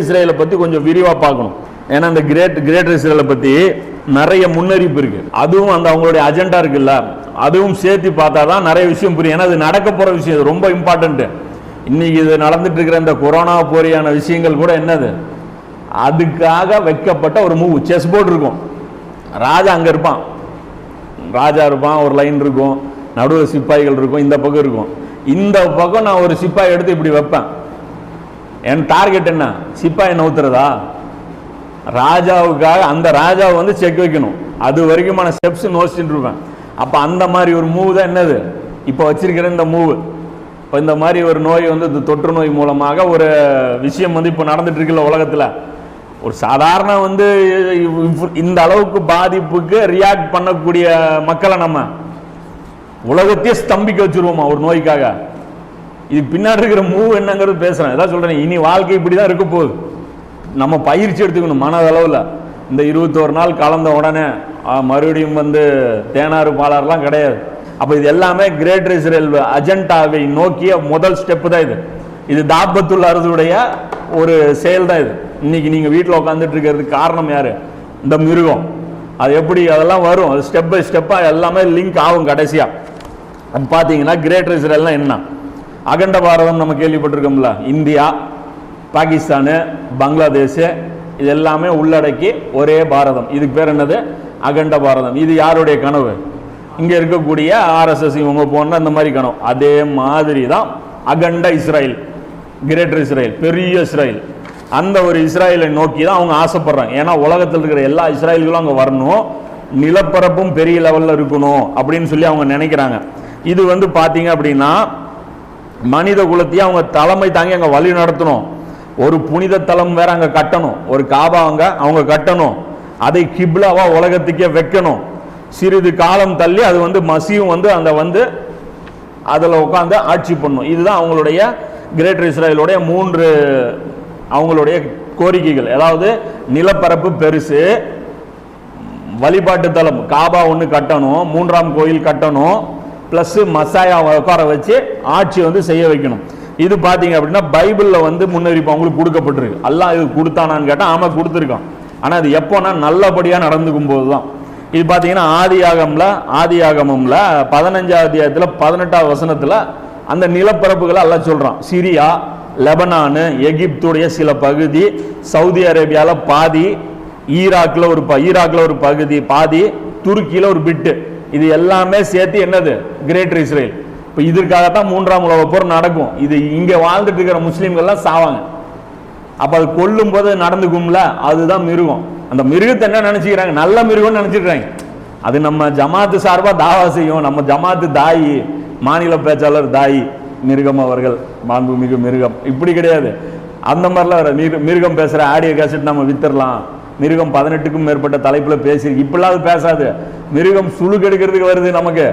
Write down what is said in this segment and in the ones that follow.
இஸ்ரேலை பத்தி கொஞ்சம் விரிவா பார்க்கணும். ஏன்னா இந்த கிரேட்டர் இஸ்ரேலை பத்தி நிறைய முன்னறிப்பு இருக்கு. அதுவும் அந்த அவங்களுடைய அஜெண்டா இருக்குல்ல, அதுவும் சேர்த்து பார்த்தாதான் நிறைய விஷயம் புரியும். ஏன்னா அது நடக்க போற விஷயம், இது ரொம்ப இம்பார்ட்டன்ட். இன்னைக்கு இது நடந்துட்டு இருக்கிற இந்த கொரோனா போரியான விஷயங்கள் கூட என்னது, அதுக்காக வைக்கப்பட்ட ஒரு மூவ். செஸ் போர்டு இருக்கும், ராஜா அங்க இருப்பான், ராஜா இருப்பான், ஒரு லைன் இருக்கும், நடுவில் சிப்பாய்கள் இருக்கும், இந்த பக்கம் இருக்கும். இந்த பக்கம் நான் ஒரு சிப்பாய் எடுத்து இப்படி வைப்பேன். என் டார்கெட் என்ன, சிப்பாய் நவுத்துறதா? ராஜாவுக்காக அந்த ராஜாவை வந்து செக் வைக்கணும். அது வரைக்குமான ஸ்டெப்ஸ் நோசிட்டு இருப்பேன். அப்ப அந்த மாதிரி ஒரு மூவ் தான் என்னது இப்ப வச்சிருக்கிற இந்த மூவ். இப்போ இந்த மாதிரி ஒரு நோய் வந்து தொற்று நோய் மூலமாக ஒரு விஷயம் வந்து இப்போ நடந்துட்டு இருக்குல்ல உலகத்துல. ஒரு சாதாரண வந்து இந்த அளவுக்கு பாதிப்புக்கு ரியாக்ட் பண்ணக்கூடிய மக்களை நம்ம உலகத்தையே ஸ்தம்பிக்க வச்சிருவோமா ஒரு நோய்க்காக? இது பின்னாடி இருக்கிற மூவ் என்னங்கிறது பேசுறேன். ஏதாவது சொல்றேன், இனி வாழ்க்கை இப்படிதான் இருக்க போகுது. நம்ம பயிற்சி எடுத்துக்கணும் மனதளவில். இந்த 21 நாள் கலந்த உடனே மறுபடியும் வந்து தேனாறு பாலாறுலாம் கிடையாது. அப்போ இது எல்லாமே கிரேட்டர் இஸ்ரேல் அஜெண்டாவை நோக்கிய முதல் ஸ்டெப் தான் இது. இது தாபத்துல் அர்துடைய ஒரு செயல் தான் இது. இன்னைக்கு நீங்க வீட்டில் உட்காந்துட்டு இருக்கிறதுக்கு காரணம் யாரு? இந்த மிருகம். அது எப்படி அதெல்லாம் வரும், அது ஸ்டெப் பை ஸ்டெப்பா எல்லாமே லிங்க் ஆகும் கடைசியா. அது பார்த்தீங்கன்னா கிரேட்டர் இஸ்ரேல்னா என்ன? அகண்ட பாரதம் நம்ம கேள்விப்பட்டிருக்கோம்ல, இந்தியா, பாகிஸ்தானு, பங்களாதேஷ், இது எல்லாமே உள்ளடக்கி ஒரே பாரதம். இதுக்கு பேர் என்னது? அகண்ட பாரதம். இது யாருடைய கனவு? இங்க இருக்கக்கூடிய RSS இவங்க போன அந்த மாதிரி கனவு. அதே மாதிரி தான் அகண்ட இஸ்ரேல், கிரேட்டர் இஸ்ரேல், பெரிய இஸ்ரேல். அந்த ஒரு இஸ்ரேலை நோக்கி தான் அவங்க ஆசைப்படுறாங்க. ஏன்னா உலகத்தில் இருக்கிற எல்லா இஸ்ரேல்களும் அங்கே வரணும், நிலப்பரப்பும் பெரிய லெவலில் இருக்கணும் அப்படின்னு சொல்லி அவங்க நினைக்கிறாங்க. இது வந்து பார்த்தீங்க அப்படின்னா மனித குலத்தையே அவங்க தலைமை தாங்கி அங்கே வழி நடத்தணும். ஒரு புனித தலம் வேற அங்கே கட்டணும், ஒரு காபா அவங்க கட்டணும், அதை கிப்லாவா உலகத்துக்கே வைக்கணும். சிறிது காலம் தள்ளி அது வந்து மசீவும் வந்து அந்த வந்து அதில் உட்காந்து ஆட்சி பண்ணும். இதுதான் அவங்களுடைய கிரேட்டர் இஸ்ரேலுடைய 3 அவங்களுடைய கோரிக்கைகள். அதாவது நிலப்பரப்பு பெருசு, வழிபாட்டு தலம் காபா ஒன்று கட்டணும், 3ஆம் கோயில் கட்டணும், பிளஸ் மசாயா உட்கார வச்சு ஆட்சி வந்து செய்ய வைக்கணும். இது பார்த்தீங்க அப்படின்னா பைபிளில் வந்து முன்னறிவிப்பு அவங்களுக்கு கொடுக்கப்பட்டிருக்கு. அல்லாஹ் இது கொடுத்தானான்னு கேட்டால் ஆமாம் கொடுத்துருக்கான். ஆனால் அது எப்போனா நல்லபடியாக நடந்துக்கும் போது தான். இது பார்த்தீங்கன்னா ஆதியாகமம்ல 15ஆம் அத்தியாயத்தில் 18ஆவது வசனத்தில் அந்த நிலப்பரப்புகளை அல்லாஹ் சொல்கிறான். சிரியா, லெபனானு, எகிப்துடைய சில பகுதி, சவுதி அரேபியாவில் பாதி, ஈராக்கில் ஒரு பகுதி பாதி, துருக்கியில் ஒரு பிட்டு, இது எல்லாமே சேர்த்து என்னது கிரேட்டர் இஸ்ரேல். இப்போ இதற்காகத்தான் 3ஆம் உலக போர் நடக்கும். இது இங்கே வாழ்ந்துட்டு இருக்கிற முஸ்லீம்கள்லாம் சாவாங்க. அப்போ அது கொல்லும் போது நடந்துக்கும்ல, அதுதான் மிருகம். அந்த மிருகத்தை என்ன நினைச்சுக்கிறாங்க? நல்ல மிருகம்னு நினைச்சிருக்காங்க. அது நம்ம ஜமாத்து சார்பாக தாவா செய்யும். நம்ம ஜமாத்து தாயி, மாநில பேச்சாளர் தாயி மிருகம் அவர்கள், மாண்புமிகு மிருகம். இப்படி கிடையாது. அந்த மாதிரிலாம் மிருகம் பேசுகிற ஆடியோ கேசட் நம்ம வித்துடலாம். மிருகம் 18க்கும் மேற்பட்ட தலைப்பில் பேசி இப்படிலாம் பேசாது. மிருகம் சுழு கெடுக்கிறதுக்கு வருது. நமக்கு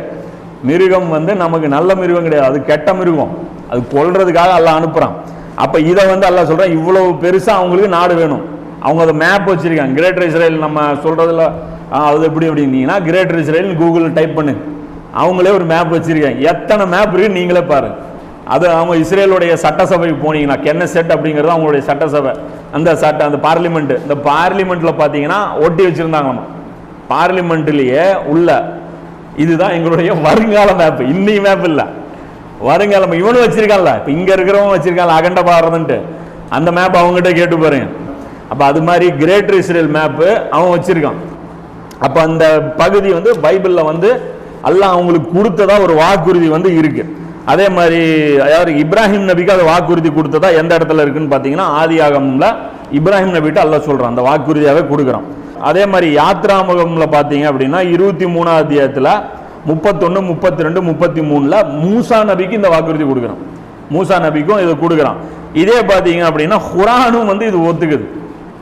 மிருகம் வந்து நமக்கு நல்ல மிருகம் கிடையாது, அது கெட்ட மிருகம். அது கொல்றதுக்காக அல்லாஹ் அனுப்புறான். அப்ப இதை வந்து அல்லாஹ் சொல்றான், இவ்வளவு பெருசா அவங்களுக்கு நாடு வேணும். அவங்க அதை மேப் வச்சிருக்காங்க. கிரேட்டர் இஸ்ரேல் நம்ம சொல்றதுல அது எப்படி அப்படின்னீங்கன்னா, கிரேட்டர் இஸ்ரேல் கூகுள் டைப் பண்ணு, அவங்களே ஒரு மேப் வச்சிருக்காங்க. எத்தனை மேப் இருக்கு நீங்களே பாரு. அது அவங்க இஸ்ரேலுடைய சட்டசபைக்கு போனீங்கன்னா, கென்னசெட் அப்படிங்கிறது அவங்களுடைய சட்டசபை. அந்த பார்லிமெண்ட், இந்த பார்லிமெண்ட்ல பாத்தீங்கன்னா ஒட்டி வச்சிருந்தாங்க. நம்ம பார்லிமெண்ட்லயே உள்ள இதுதான் எங்களுடைய வருங்கால மேப். இன்னைக்கு மேப் இல்ல, வருங்காலம் இவனு வச்சிருக்கான்ல, இப்ப இங்க இருக்கிறவங்க வச்சிருக்காங்க அகண்ட பாரதம்ட்டு. அந்த மேப் அவங்ககிட்ட கேட்டு பாருங்க. அப்ப அது மாதிரி கிரேட்டர் இஸ்ரேல் மேப் அவன் வச்சிருக்கான். அப்ப அந்த பகுதி வந்து பைபிள்ல வந்து அல்லாஹ் அவங்களுக்கு கொடுத்ததா ஒரு வாக்குறுதி வந்து இருக்கு. அதே மாதிரி அதாவது இப்ராஹிம் நபிக்கு அது வாக்குறுதி கொடுத்ததா எந்த இடத்துல இருக்குன்னு பாத்தீங்கன்னா, ஆதியாகமம்ல இப்ராஹிம் நபிட்டு அல்லாஹ் சொல்றான், அந்த வாக்குறுதியாவே கொடுக்குறான். அதே மாதிரி யாத்ராமகம்ல பாத்தீங்க அப்படின்னா 23ஆம் அத்தியாயத்துல 31, 32, 33ல மூசா நபிக்கு இந்த வாக்குறுதி கொடுக்குறான். மூசா நபிக்கும் இது கொடுக்குறான். இதே பாத்தீங்க அப்படின்னா குர்ஆனும் வந்து இது ஒத்துக்குது.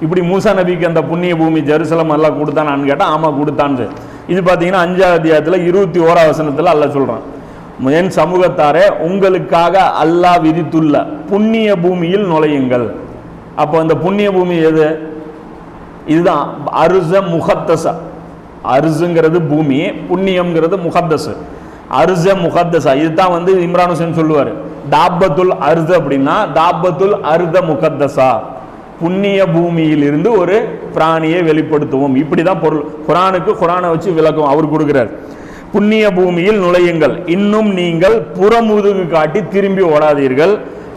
இப்படி மூசா நபிக்கு அந்த புண்ணிய பூமி ஜெருசலம் எல்லாம் கொடுத்தானான்னு கேட்டா ஆமா கொடுத்தான்னு. இது பாத்தீங்கன்னா 5ஆம் அத்தியாயத்துல 21ஆம் வசனத்துல அல்லாஹ் சொல்றான், என் சமூகத்தாரே உங்களுக்காக அல்லாஹ் விதித்துள்ள புண்ணிய பூமியில் நுழையுங்கள். அப்போ அந்த புண்ணிய பூமி எது? இதுதான் அர்ஸ முகத்தஸ. அர்ஸுங்கிறது பூமி, புண்ணியம்ங்கிறது முகத்தஸ். அர்ஸ முகத்தஸா, இதுதான் வந்து இம்ரான் ஹுசைன் சொல்லுவார், தாபத்துல் அர்ஸ அப்படின்னா தாபத்துல் அர்த முகத்தஸா. புண்ணிய பூமியில் இருந்து ஒரு பிராணியை வெளிப்படுத்துவோம். இப்படிதான் பொருள். குரானை வச்சு விளக்கம் அவர் கொடுக்கிறார். புண்ணிய பூமியில் நுழையுங்கள், இன்னும் நீங்கள் புறமுதுகு காட்டி திரும்பி ஓடாதீர்கள்,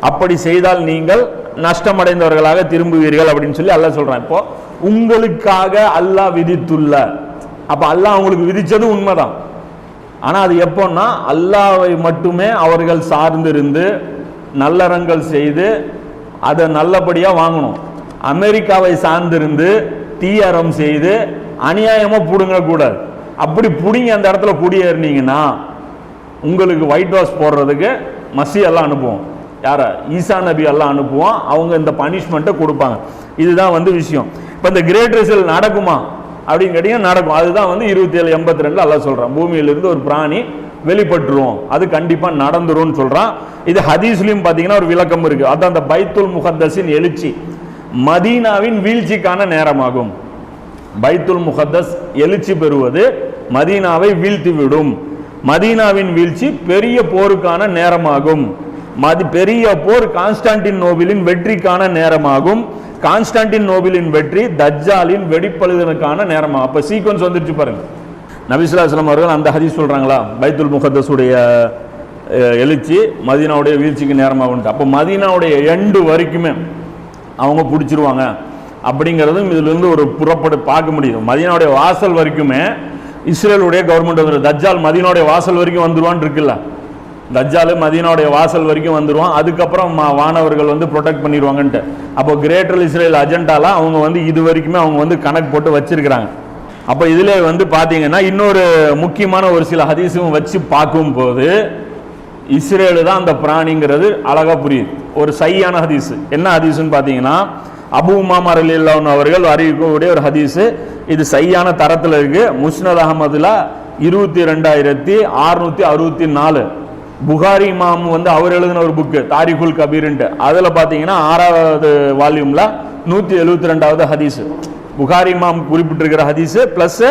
அப்படி செய்தால் நீங்கள் நஷ்டமடைந்தவர்களாக திரும்புவீர்கள் அப்படின்னு சொல்லி அல்லாஹ் சொல்றான். இப்போ உங்களுக்காக அல்லாஹ் விதித்துள்ள, அப்ப அல்லாஹ் உங்களுக்கு விதிச்சது உண்மைதான். ஆனா அது எப்போன்னா அல்லாஹ்வை மட்டுமே அவர்கள் சார்ந்திருந்து நல்லறங்கள் செய்து அதை நல்லபடியா வாங்கணும். அமெரிக்காவை சார்ந்திருந்து தீயறம் செய்து அநியாயமா புடுங்க கூடாது. அப்படி புடிங்க அந்த இடத்துல குடியேறினீங்கன்னா உங்களுக்கு ஒயிட் வாஷ் போடுறதுக்கு மசி எல்லாம் அனுப்புவோம். யார? ஈசா நபி எல்லாம் அனுப்புவோம். அவங்க இந்த பனிஷ்மெண்ட்டை கொடுப்பாங்க. இதுதான் விஷயம். இப்போ இந்த கிரேட் ரிசல்ட் நடக்குமா அப்படின்னு கேட்டீங்கன்னா நடக்கும். அதுதான் 27:82 அல்லாஹ் சொல்றான், பூமியிலிருந்து ஒரு பிராணி வெளிப்பட்டுரும், அது கண்டிப்பா நடந்துரும் சொல்றான். இது ஹதீஸ்லயும் பாத்தீங்கன்னா ஒரு விளக்கம் இருக்கு. அதான் அந்த பைத்துல் முகத்தஸின் எழுச்சி மதீனாவின் வீழ்ச்சிக்கான நேரமாகும். பைத்துல் முகத்தஸ் எழுச்சி பெறுவது மதீனாவை வீழ்த்தி விடும். மதீனாவின் வீழ்ச்சி பெரிய போருக்கான நேரமாகும். பெரிய போர் கான்ஸ்டான்டின் நோபிலின் வெற்றிக்கான நேரமாகும். கான்ஸ்டான்டின் நோபிலின் வெற்றி தஜ்ஜாலின் வெடிப்பழுதனுக்கான நேரமாகும். அப்ப சீக்வன்ஸ் வந்துருச்சு பாருங்க. நபி ஸல்லல்லாஹு அலைஹி வஸல்லம் அவர்கள் அந்த ஹதீஸ் சொல்றாங்களா, பைத்துல் முகத்தஸுடைய எழுச்சி மதீனாவுடைய வீழ்ச்சிக்கு நேரமாகும். அப்போ மதீனாவுடைய எண்டு வரைக்குமே அவங்க பிடிச்சிருவாங்க அப்படிங்கிறதும் இதுல இருந்து ஒரு புறப்பட பார்க்க முடியும். மதீனாவுடைய வாசல் வரைக்குமே இஸ்ரேலுடைய கவர்மெண்ட் வந்துடும். தஜ்ஜால் மதீனாவுடைய வாசல் வரைக்கும் வந்துருவான்னு இருக்குல்ல, தஜ்ஜால் மதீனாவுடைய வாசல் வரைக்கும் வந்துருவான். அதுக்கப்புறம் வானவர்கள் ப்ரொடெக்ட் பண்ணிடுவாங்கன்ட்டு. அப்போ கிரேட்டர் இஸ்ரேல் அஜெண்டால அவங்க இது வரைக்குமே அவங்க கணக்கு போட்டு வச்சிருக்கிறாங்க. அப்போ இதுல பாத்தீங்கன்னா இன்னொரு முக்கியமான ஒரு சில ஹதீஸும் வச்சு பார்க்கும் போது இஸ்ரேலு தான் அந்த பிராணிங்கிறது அழகா புரியுது. ஒரு சையான ஹதீஸ். என்ன ஹதீஸ்ன்னு பாத்தீங்கன்னா அபூ உமாமா ரலியல்லாஹு அன்ஹு அவர்கள் அறிவிக்கக்கூடிய ஒரு ஹதீஸ். இது சையான தரத்தில் இருக்கு. முஸ்னத் அஹமதுல 22,664. புகாரி இமாம் அவர் எழுதின ஒரு புக்கு தாரிகுல் கபீர்ன்ட்டு, அதுல பாத்தீங்கன்னா 6வது வால்யூம்ல 172வது ஹதீஸ் புகாரி இமாம் குறிப்பிட்டிருக்கிற ஹதீஸ் பிளஸ்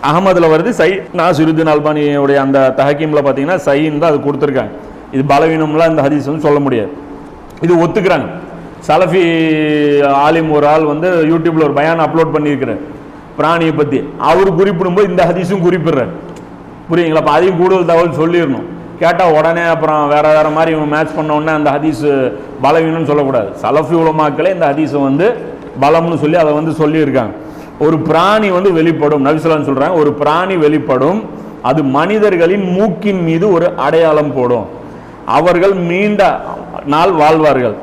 அகமதுல வருது. சை நாசிருதீன் அல்பானியுடைய அந்த தஹகீம்ல பாத்தீங்கன்னா சைன்னு தான் அது கொடுத்துருக்காங்க. இது பலவீனம்லாம் இந்த ஹதீஸ் சொல்ல முடியாது. இது ஒத்துக்கிறாங்க. சலஃபி ஆலிம் ஒரு ஆள் யூடியூப்ல ஒரு பயான் அப்லோட் பண்ணியிருக்கிறார் பிராணியை பத்தி. அவர் குறிப்பிடும்போது இந்த ஹதீஸும் குறிப்பிடுறாரு. புரியுங்களா? அப்ப அதையும் கூடுதல் தகவல் சொல்லிடணும். கேட்டால் உடனே அப்புறம் வேற வேற மாதிரி இவங்க மேட்ச் பண்ண உடனே அந்த ஹதீஸ் பலவீனம்னு சொல்லக்கூடாது. சலஃபி உலமாக்களே இந்த ஹதீஸை பலம்னு சொல்லி அதை சொல்லியிருக்காங்க. ஒரு பிராணி வெளிப்படும், நபி ஸல்லல்லாஹு அலைஹி வஸல்லம் சொல்றாங்க, ஒரு பிராணி வெளிப்படும், அது மனிதர்களின் மூக்கின் மீது ஒரு அடையாளம் போடும், அவர்கள் நீண்ட நாள் வாழ்வார்கள்.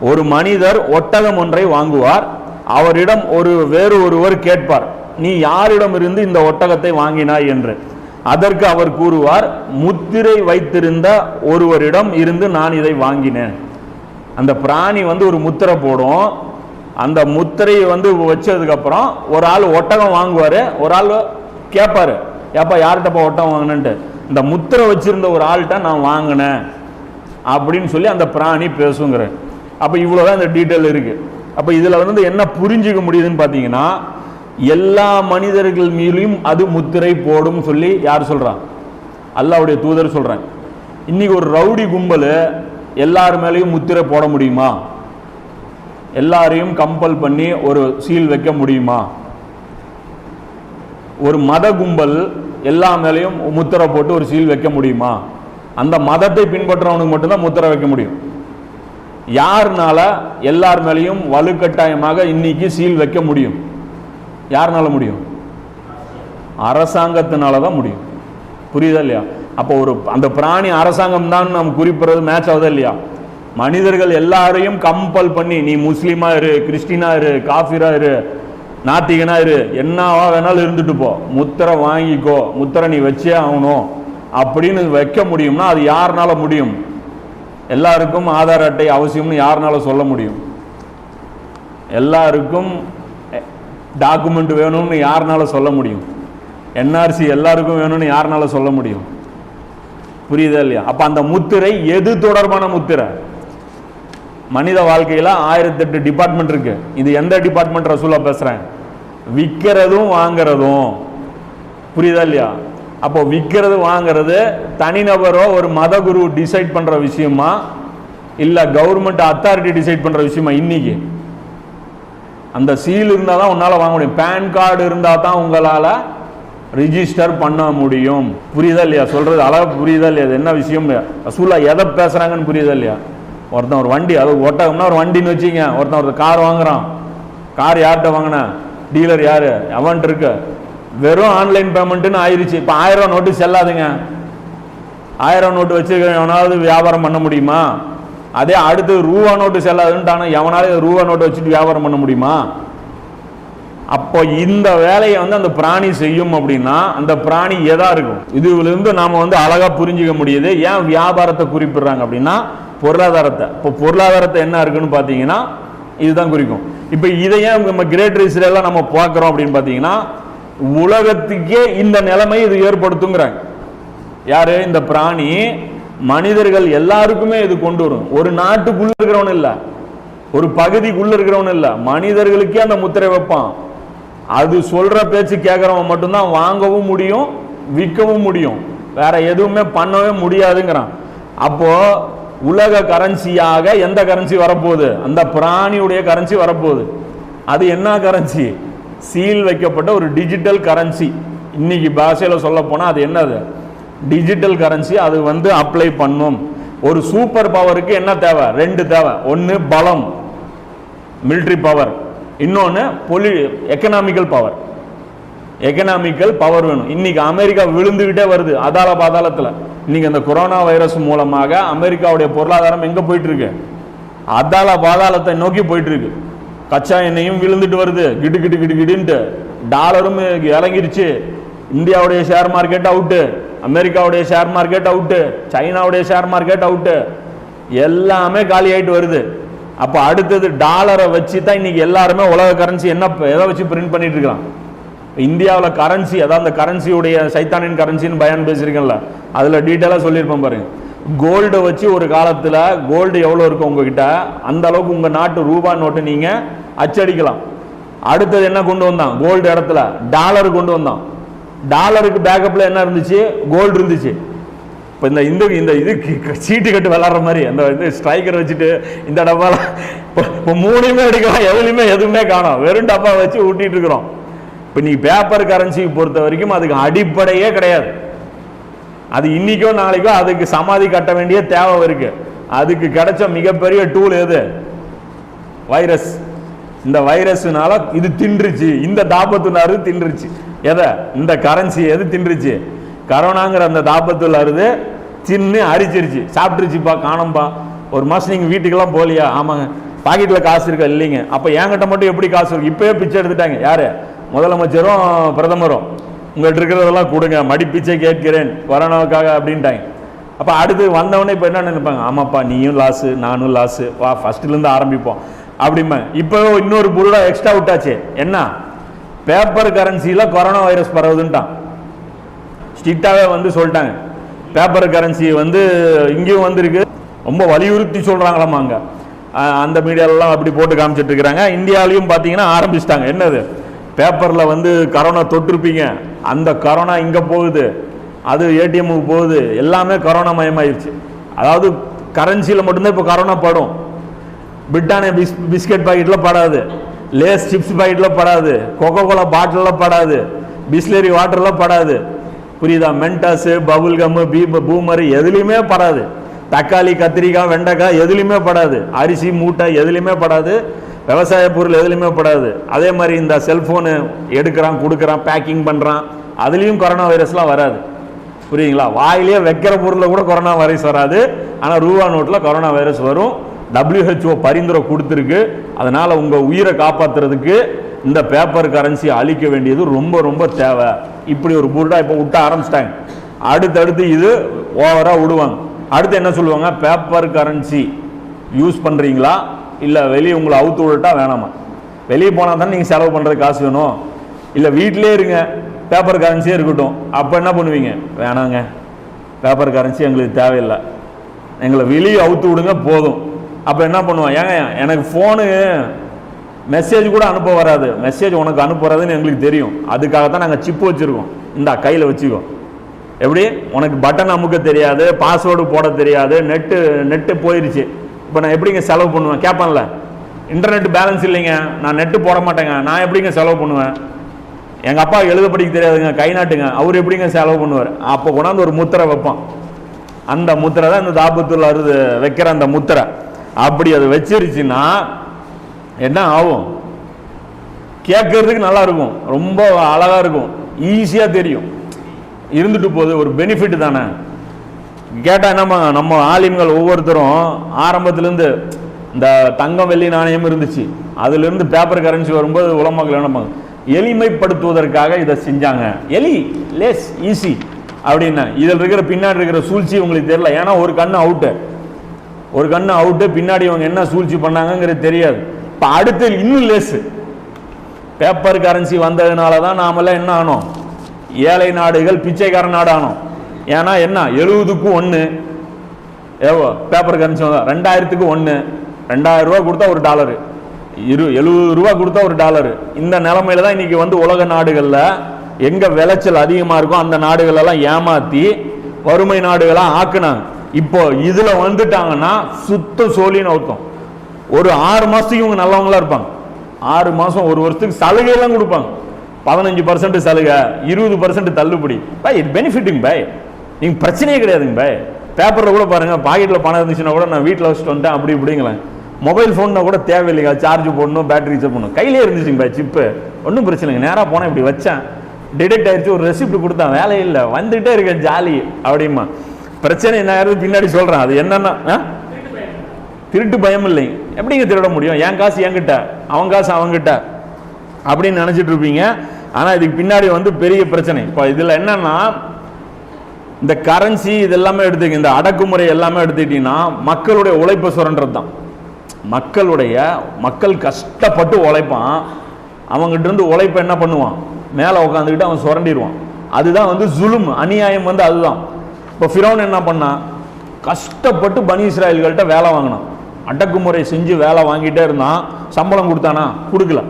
ஒரு மனிதர் ஒட்டகம் ஒன்றை வாங்குவார், அவரிடம் வேறு ஒருவர் கேட்பார், நீ யாரிடம் இருந்து இந்த ஒட்டகத்தை வாங்கினாய் என்று. அதற்கு அவர் கூறுவார், முத்திரை வைத்திருந்த ஒருவரிடம் இருந்து நான் இதை வாங்கினேன். அந்த பிராணி ஒரு முத்திரை போடும். அந்த முத்திரையை வச்சதுக்கு அப்புறம் ஒரு ஆள் ஒட்டகம் வாங்குவாரு, ஒரு ஆள் கேட்பாரு, ஏப்பா யார்கிட்டப்பா ஒட்டகம் வாங்கினேன்ட்டு. இந்த முத்திரை வச்சிருந்த ஒரு ஆள்கிட்ட நான் வாங்கினேன் அப்படின்னு சொல்லி அந்த பிராணி பேசுங்கிற. அப்ப இவ்வளவுதான் இந்த டீட்டெயில் இருக்கு. அப்ப இதுல என்ன புரிஞ்சுக்க முடியுதுன்னு பாத்தீங்கன்னா, எல்லா மனிதர்கள் மீதும் அது முத்திரை போடும் சொல்லி யார் சொல்றான்? அல்லாஹ்வுடைய தூதர் சொல்றாங்க. இன்னைக்கு ஒரு ரவுடி கும்பல் எல்லார் மேலேயும் முத்திரை போட முடியுமா? எல்லாரையும் கம்பல் பண்ணி ஒரு சீல் வைக்க முடியுமா? ஒரு மத கும்பல் எல்லா மேலேயும் முத்திரை போட்டு ஒரு சீல் வைக்க முடியுமா? அந்த மதத்தை பின்பற்றவனுக்கு மட்டும்தான் முத்திரை வைக்க முடியும். யாருனால எல்லார் மேலேயும் வலுக்கட்டாயமாக இன்னைக்கு சீல் வைக்க முடியும்? யாருனால முடியும்? அரசாங்கத்தினால தான் முடியும். புரியுதா இல்லையா? அப்போ அந்த பிராணி அரசாங்கம் தான் நம்ம குறிப்பிடுறது மேட்ச் ஆகுதா இல்லையா? மனிதர்கள் எல்லாரையும் கம்பல் பண்ணி, நீ முஸ்லீமா இரு, கிறிஸ்டினா இரு, காஃபிரா இரு, நாத்திகனா இரு, என்னவா வேணாலும் இருந்துட்டு போ, முத்திரை வாங்கிக்கோ, முத்திரை நீ வச்சே ஆகணும் அப்படின்னு வைக்க முடியும்னா அது யாருனால முடியும்? எல்லாருக்கும் ஆதார் அட்டை அவசியம்னு யாருனால சொல்ல முடியும்? எல்லாருக்கும் டாக்குமெண்ட் வேணும்னு யாருனால சொல்ல முடியும்? என்ஆர்சி எல்லாருக்கும் வேணும்னு யாருனால சொல்ல முடியும்? புரியுதா இல்லையா? அப்ப அந்த முத்திரை எது தொடர்பான முத்திரை? மனித வாழ்க்கையில 1008 டிபார்ட்மெண்ட் இருக்கு. இது எந்த டிபார்ட்மெண்ட் ரசூலா பேசுறேன்? விற்கிறதும் வாங்கிறதும். புரியுதா இல்லையா? அப்போ விற்கிறது வாங்கிறது தனிநபரோ ஒரு மத குரு டிசைட் பண்ற விஷயமா இல்ல கவர்மெண்ட் அத்தாரிட்டி டிசைட் பண்ற விஷயமா? இன்னைக்கு அந்த சீல் இருந்தால் தான் உன்னால் வாங்க முடியும். பேன் கார்டு இருந்தால் தான் உங்களால் ரிஜிஸ்டர் பண்ண முடியும். புரியுதா இல்லையா? சொல்கிறது அளவு புரியுதா இல்லையா? அது என்ன விஷயம் ரசூலா எதை பேசுகிறாங்கன்னு புரியுதா இல்லையா? ஒருத்தன் ஒரு வண்டி, அது ஒட்டகம்னா ஒரு வண்டின்னு வச்சுங்க, ஒருத்தன் கார் வாங்குறான். கார் யார்கிட்ட வாங்கின? டீலர் யார்? அவன்ட்டு இருக்கு. வெறும் ஆன்லைன் பேமெண்ட்டுன்னு ஆயிடுச்சு. இப்போ 1000 ரூபா நோட்டு செல்லாதுங்க. 1000 ரூபா நோட்டு வச்சுருக்க எவனாவது வியாபாரம் பண்ண முடியுமா? அதே அடுத்து ரூபா நோட்டு செல்லாதுன்ட்டானா எவனாலும் ரூபா நோட்டு வச்சுட்டு வியாபாரம் பண்ண முடியுமா? அப்போ இந்த வேலையை அந்த பிராணி செய்யும் அப்படின்னா அந்த பிராணி எதா இருக்கும்? இதுலேருந்து நாம அழகா புரிஞ்சுக்க முடியுது. ஏன் வியாபாரத்தை குறிப்பிடுறாங்க அப்படின்னா பொருளாதாரத்தை. இப்போ பொருளாதாரத்தை என்ன இருக்குன்னு பார்த்தீங்கன்னா இதுதான் குறிக்கும். இப்போ இதை ஏன் நம்ம கிரேட் இஸ்ரேலாம் நம்ம பார்க்குறோம் அப்படின்னு பார்த்தீங்கன்னா உலகத்துக்கே இந்த நிலைமை இது ஏற்படுத்துங்கிறாங்க. யாரு? இந்த பிராணி மனிதர்கள் எல்லாருக்குமே இது கொண்டு வரும். ஒரு நாட்டுக்குள்ள இருக்கிறவன் இல்லை, ஒரு பகுதிக்குள்ள இருக்கிறவன் இல்லை, மனிதர்களுக்கே அந்த முத்திரை வைப்பான். அது சொல்ற பேச்சு கேட்கறவன் மட்டும்தான் வாங்கவும் முடியும், விற்கவும் முடியும், வேற எதுவுமே பண்ணவே முடியாதுங்கிறான். அப்போ உலக கரன்சியாக எந்த கரன்சி வரப்போகுது? அந்த பிராணியுடைய கரன்சி வரப்போகுது. அது என்ன கரன்சி? சீல் வைக்கப்பட்ட ஒரு டிஜிட்டல் கரன்சி. இன்னைக்கு பாஷையில் சொல்ல போனா அது என்னது? Digital currency. அது அப்ளை பண்ணும். ஒரு சூப்பர் பவருக்கு என்ன தேவை? 2 தேவை. ஒன்று பலம், மிலிட்ரி பவர், இன்னொன்று எக்கனாமிக்கல் பவர். எக்கனாமிக்கல் பவர் வேணும். இன்னைக்கு அமெரிக்கா விழுந்துகிட்டே வருது அதால பாதாளத்தில். இன்னைக்கு அந்த கொரோனா வைரஸ் மூலமாக அமெரிக்காவுடைய பொருளாதாரம் எங்க போயிட்டு இருக்கு? அதால பாதாளத்தை நோக்கி போயிட்டு இருக்கு. கச்சா எண்ணெயும் விழுந்துட்டு வருது கிடு கிடு கிடு கிடுன்ட்டு. டாலரும் இறங்கிருச்சு. இந்தியாவுடைய ஷேர் மார்க்கெட் அவுட்டு, அமெரிக்காவுடைய ஷேர் மார்க்கெட் அவுட்டு, சைனாவுடைய ஷேர் மார்க்கெட் அவுட்டு, எல்லாமே காலி ஆயிட்டு வருது. அப்போ அடுத்தது டாலரை வச்சு தான் இன்னைக்கு எல்லாருமே உலக கரன்சி என்ன எதை வச்சு பிரிண்ட் பண்ணிட்டு இருக்கான். இந்தியாவில் கரன்சி, அதாவது அந்த கரன்சியுடைய சைத்தானின் கரன்சின்னு பயான் பேசியிருக்கேன்ல, அதில் டீட்டெயிலாக சொல்லியிருப்பேன் பாருங்க. கோல்டை வச்சு ஒரு காலத்தில் கோல்டு எவ்வளோ இருக்கும் உங்ககிட்ட, அந்த அளவுக்கு உங்கள் நாட்டு ரூபா நோட்டு நீங்கள் அச்சடிக்கலாம். அடுத்தது என்ன கொண்டு வந்தான்? கோல்டு இடத்துல டாலர் கொண்டு வந்தான். டாலருக்கு பேக்கப்பில் என்ன இருந்துச்சு? கோல்டு இருந்துச்சு. இப்போ இந்த இது சீட்டு கட்டு விளாட்ற மாதிரி அந்த ஸ்ட்ரைக்கர் வச்சுட்டு இந்த டப்பால இப்போ 3மே எடுக்கலாம், எதுவுமே காணும், வெறும் டப்பா வச்சு ஊட்டிட்டு இருக்கிறோம். இப்போ நீ பேப்பர் கரன்சிக்கு பொறுத்த வரைக்கும் அதுக்கு அடிப்படையே கிடையாது. அது இன்னைக்கோ நாளைக்கோ அதுக்கு சமாதி கட்ட வேண்டிய தேவை இருக்கு. அதுக்கு கிடைச்ச மிகப்பெரிய டூல் எது? வைரஸ். இந்த வைரஸ்னால இது தின்றுச்சு. இந்த தாபத்துனாரு தின்றுச்சு. எதை? இந்த கரன்சி எது தின்றுச்சு? கரோனாங்கிற அந்த தாபத்துள்ளாருது தின்னு அரிச்சிருச்சு, சாப்பிட்டுருச்சுப்பா, காணும்பா. ஒரு மாதம் நீங்கள் வீட்டுக்கெல்லாம் போகலையா? ஆமாங்க. பாக்கெட்டில் காசு இருக்கா? இல்லைங்க. அப்போ என்கிட்ட மட்டும் எப்படி காசு இருக்கு? இப்போயே பிச்சை எடுத்துட்டாங்க. யாரு? முதலமைச்சரும் பிரதமரும். உங்கள்கிட்ட இருக்கிறதெல்லாம் கொடுங்க, மடி பிச்சை கேட்கிறேன் கொரோனாவுக்காக அப்படின்ட்டாங்க. அப்போ அடுத்து வந்தவொடனே இப்போ என்ன நினைப்பாங்க? ஆமாப்பா, நீயும் லாஸு, நானும் லாஸு, வா ஃபஸ்ட்டுலேருந்து ஆரம்பிப்போம் அப்படிம்பாங்க. இப்போ இன்னொரு பொருளை எக்ஸ்ட்ரா விட்டாச்சு. என்ன? பேப்பர் கரன்சியில் கொரோனா வைரஸ் பரவுதுன்ட்டான். ஸ்ட்ரிக்டாகவே சொல்லிட்டாங்க. பேப்பர் கரன்சி இங்கேயும் வந்திருக்கு. ரொம்ப வலியுறுத்தி சொல்கிறாங்களாமா அங்கே. அந்த மீடியாலெலாம் அப்படி போட்டு காமிச்சிட்டு இருக்கிறாங்க. இந்தியாவிலையும் பார்த்தீங்கன்னா ஆரம்பிச்சிட்டாங்க. என்னது? பேப்பரில் கரோனா தொட்டிருப்பீங்க, அந்த கரோனா இங்கே போகுது, அது ஏடிஎம்முக்கு போகுது, எல்லாமே கரோனா மயமாயிருச்சு. அதாவது கரன்சியில் மட்டும்தான் இப்போ கரோனா படும். பிரிட்டானியா பிஸ்கட் பாக்கெட்டில் படாது, லேஸ் சிப்ஸ் பாக்கெட்டில் படாது, கொக்கோ கோலா பாட்டிலில் படாது, பிஸ்லரி வாட்டரில் படாது. புரியுதா? மென்டாஸு, பபுள் கம்மு, பூமரு எதுலையுமே படாது. தக்காளி, கத்திரிக்காய், வெண்டைக்காய் எதுலையுமே படாது. அரிசி மூட்டை எதுலையுமே படாது. விவசாய பொருள் எதுலையுமே படாது. அதே மாதிரி இந்த செல்ஃபோனு எடுக்கிறான், கொடுக்குறான், பேக்கிங் பண்ணுறான், அதுலேயும் கொரோனா வைரஸ்லாம் வராது. புரியுங்களா? வாயிலே வைக்கிற பொருளில் கூட கொரோனா வைரஸ் வராது. ஆனால் ரூபா நோட்டில் கொரோனா வைரஸ் வரும். WHO பரிந்துரை கொடுத்துருக்கு. அதனால் உங்கள் உயிரை காப்பாற்றுறதுக்கு இந்த பேப்பர் கரன்சி அழிக்க வேண்டியது ரொம்ப ரொம்ப தேவை. இப்படி ஒரு புருடா இப்போ விட்ட ஆரம்பிச்சிட்டாங்க. அடுத்தடுத்து இது ஓவராக விடுவாங்க. அடுத்து என்ன சொல்லுவாங்க? பேப்பர் கரன்சி யூஸ் பண்ணுறீங்களா, இல்லை வெளியே உங்களை அவுத்து விடட்டா வேணாமா? வெளியே போனால் தானே நீங்கள் செலவு பண்ணுறது காசு வேணும். இல்லை வீட்டிலே இருங்க, பேப்பர் கரன்சியே இருக்கட்டும். அப்போ என்ன பண்ணுவீங்க? வேணாங்க, பேப்பர் கரன்சி எங்களுக்கு தேவையில்லை, எங்களை வெளியே அவுத்து விடுங்க போதும். அப்போ என்ன பண்ணுவோம்? ஏங்க எனக்கு ஃபோனு மெசேஜ் கூட அனுப்ப வராது, மெசேஜ் உனக்கு அனுப்புறதுன்னு எங்களுக்கு தெரியும், அதுக்காகத்தான் நாங்கள் சிப்பு வச்சுருக்கோம், இந்தா கையில் வச்சுக்கோ. எப்படி? உனக்கு பட்டன் அமுக்க தெரியாது, பாஸ்வேர்டு போட தெரியாது, நெட்டு போயிடுச்சு, இப்போ நான் எப்படிங்க செலவு பண்ணுவேன் கேட்பேன்ல. இன்டர்நெட் பேலன்ஸ் இல்லைங்க, நான் நெட்டு போட மாட்டேங்க, நான் எப்படிங்க செலவு பண்ணுவேன்? எங்கள் அப்பா எழுத படிக்க தெரியாதுங்க, கை நாட்டுங்க, அவர் எப்படிங்க செலவு பண்ணுவார்? அப்போ கொண்டாந்து ஒரு முத்திரை வைப்பான். அந்த முத்திரை தான் இந்த தாபத்துள்ள அறுது வைக்கிற அந்த முத்திரை. அப்படி அதை வச்சிருச்சுன்னா என்ன ஆகும்? கேட்கறதுக்கு நல்லா இருக்கும், ரொம்ப அழகா இருக்கும், ஈஸியாக தெரியும், இருந்துட்டு போகுது, ஒரு பெனிஃபிட் தானே. கேட்டால் என்னம்மா, நம்ம ஆலிம்கள் ஒவ்வொருத்தரும் ஆரம்பத்திலேருந்து இந்த தங்கம் வெள்ளி நாணயம் இருந்துச்சு, அதுலேருந்து பேப்பர் கரன்சி வரும்போது உலமாக்கள் என்ன எளிமைப்படுத்துவதற்காக இதை செஞ்சாங்க. லேஸ் ஈஸி அப்படின்னா இதில் இருக்கிற பின்னாடி இருக்கிற சூழ்ச்சி உங்களுக்கு தெரியல. ஏன்னா ஒரு கண்ணு அவுட்டு, பின்னாடி இவங்க என்ன சூழ்ச்சி பண்ணாங்கிறது தெரியாது. இப்போ அடுத்து இன்னும் லேஸு பேப்பர் கரன்சி வந்ததுனால தான் நாமெல்லாம் என்ன ஆனோம்? ஏழை நாடுகள், பிச்சைக்கார நாடு ஆனோம். ஏன்னா என்ன, 70க்கு 1 பேப்பர் கரன்சி வந்தா 2000க்கு 1, 2000 ரூபா கொடுத்தா ஒரு டாலரு, 70 ரூபா கொடுத்தா ஒரு டாலரு. இந்த நிலைமையில தான் இன்னைக்கு வந்து உலக நாடுகளில் எங்க விளைச்சல் அதிகமாக இருக்கும் அந்த நாடுகளெல்லாம் ஏமாத்தி வறுமை நாடுகளாக ஆக்குனாங்க. இப்போ இதுல வந்துட்டாங்கன்னா சுத்த சோழின்னு அர்த்தம். ஒரு 6 மாசத்துக்கு இவங்க நல்லவங்களா இருப்பாங்க, 6 மாசம் ஒரு வருஷத்துக்கு சலுகையெல்லாம் கொடுப்பாங்க. 15% சலுகை, 20% தள்ளுபடி. பாய் இது பெனிஃபிட்டுங்க பாய், நீங்க பிரச்சனையே கிடையாதுங்க பாய். பேப்பர்ல கூட பாருங்க, பாக்கெட்ல பணம் இருந்துச்சுன்னா கூட நான் வீட்டில் வச்சுட்டு வந்துட்டேன் அப்படி இப்படிங்களேன். மொபைல் ஃபோன்னா கூட தேவையில்லைங்க, சார்ஜ் போடணும், பேட்டரி ரீசார்ஜ் பண்ணணும், கையிலே இருந்துச்சுங்க பாய் சிப்பு, ஒன்றும் பிரச்சனை இல்லைங்க. நேராக போனேன், இப்படி வச்சேன், டிடெக்ட் ஆயிடுச்சு, ஒரு ரெசிப்ட் கொடுத்தான், வேலையே இல்லை, வந்துகிட்டே இருக்கேன் ஜாலி அப்படிமா. பிரச்சனை என்ன ஆயிடுது பின்னாடி சொல்றேன். அது என்னன்னா திருட்டு பயம் இல்லைங்க. எப்படிங்க திருட முடியும்? என் காசு என்கிட்ட, அவன் காசு அவங்கிட்ட அப்படின்னு நினைச்சிட்டு இருப்பீங்க. ஆனா இதுக்கு பின்னாடி வந்து பெரிய பிரச்சனை. இப்போ இதுல என்னன்னா, இந்த கரன்சி இது எல்லாமே எடுத்துக்க, இந்த அடக்குமுறை எல்லாமே எடுத்துக்கிட்டீங்கன்னா மக்களுடைய உழைப்பை சுரண்டது தான். மக்கள் கஷ்டப்பட்டு உழைப்பான், அவங்ககிட்ட இருந்து உழைப்பை என்ன பண்ணுவான், மேலே உட்காந்துக்கிட்டு அவன் சுரண்டிடுவான். அதுதான் வந்து ஜுலும், அநியாயம் வந்து அதுதான். இப்போ ஃபிரௌன் என்ன பண்ணான், கஷ்டப்பட்டு பனி இஸ்ராயல்கள்ட்ட வேலை வாங்கினான், அடக்குமுறை செஞ்சு வேலை வாங்கிட்டே இருந்தான். சம்பளம் கொடுத்தானா? கொடுக்கல.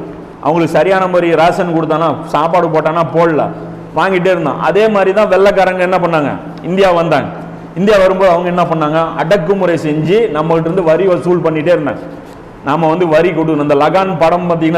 அவங்களுக்கு சரியான மாதிரி ரேஷன் கொடுத்தானா? சாப்பாடு போட்டானா? போடல. வாங்கிட்டே இருந்தான். அதே மாதிரி தான் வெள்ளைக்காரங்க என்ன பண்ணாங்க, இந்தியா வந்தாங்க. இந்தியா வரும்போது அவங்க என்ன பண்ணாங்க, அடக்குமுறை செஞ்சு நம்மகிட்ட இருந்து வரி வசூல் பண்ணிட்டே இருந்தாங்க. நாம வந்து வரி கொடுக்கணும். இந்த லகான் படம் பார்த்தீங்கன்னா